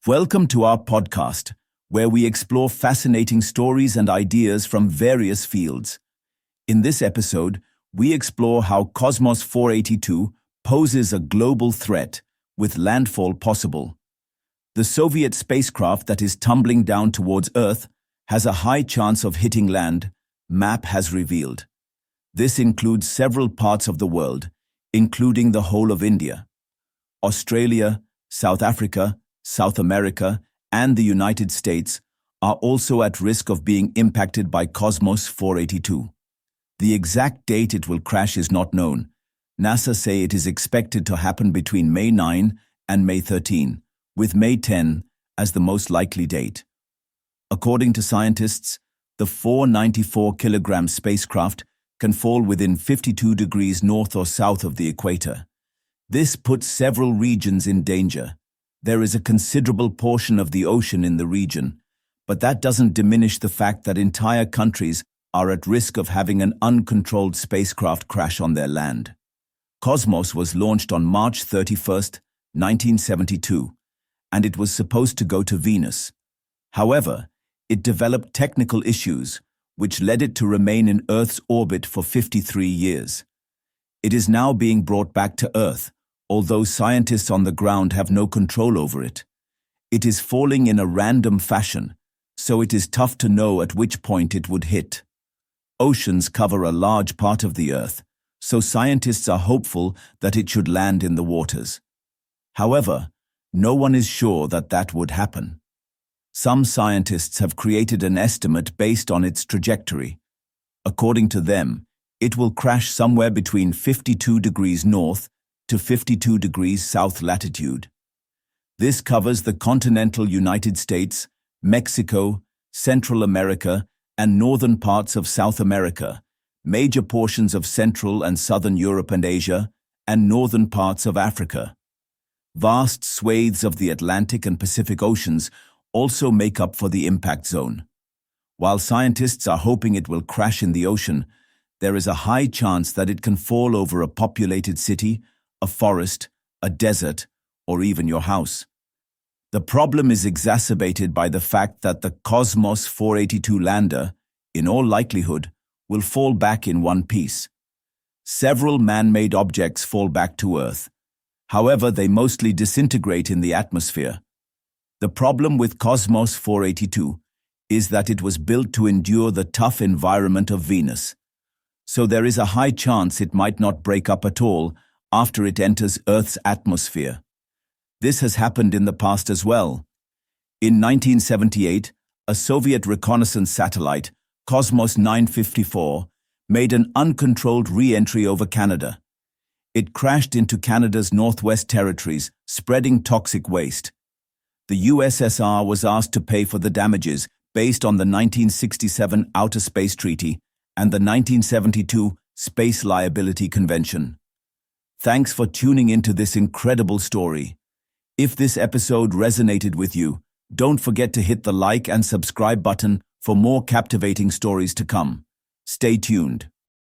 Welcome to our podcast, where we explore fascinating stories and ideas from various fields. In this episode, we explore how Cosmos 482 poses a global threat, with landfall possible. The Soviet spacecraft that is tumbling down towards Earth has a high chance of hitting land, map has revealed. This includes several parts of the world, including the whole of India. Australia, South Africa, South America, and the United States are also at risk of being impacted by Cosmos 482. The exact date it will crash is not known. NASA say it is expected to happen between May 9 and May 13, with May 10 as the most likely date. According to scientists, the 494-kilogram spacecraft can fall within 52 degrees north or south of the equator. This puts several regions in danger. There is a considerable portion of the ocean in the region, but that doesn't diminish the fact that entire countries are at risk of having an uncontrolled spacecraft crash on their land. Cosmos was launched on March 31, 1972, and it was supposed to go to Venus. However, it developed technical issues, which led it to remain in Earth's orbit for 53 years. It is now being brought back to Earth, although scientists on the ground have no control over it. It is falling in a random fashion, so it is tough to know at which point it would hit. Oceans cover a large part of the Earth, so scientists are hopeful that it should land in the waters. However, no one is sure that that would happen. Some scientists have created an estimate based on its trajectory. According to them, it will crash somewhere between 52 degrees north to 52 degrees south latitude. This covers the continental United States, Mexico, Central America, and northern parts of South America, major portions of Central and Southern Europe and Asia, and northern parts of Africa. Vast swathes of the Atlantic and Pacific Oceans also make up for the impact zone. While scientists are hoping it will crash in the ocean, there is a high chance that it can fall over a populated city, a forest, a desert, or even your house. The problem is exacerbated by the fact that the Cosmos 482 lander, in all likelihood, will fall back in one piece. Several man-made objects fall back to Earth. However, they mostly disintegrate in the atmosphere. The problem with Cosmos 482 is that it was built to endure the tough environment of Venus. So there is a high chance it might not break up at all after it enters Earth's atmosphere. This has happened in the past as well. In 1978, a Soviet reconnaissance satellite, Cosmos 954, made an uncontrolled re-entry over Canada. It crashed into Canada's Northwest Territories, spreading toxic waste. The USSR was asked to pay for the damages based on the 1967 Outer Space Treaty and the 1972 Space Liability Convention. Thanks for tuning into this incredible story. If this episode resonated with you, don't forget to hit the like and subscribe button for more captivating stories to come. Stay tuned.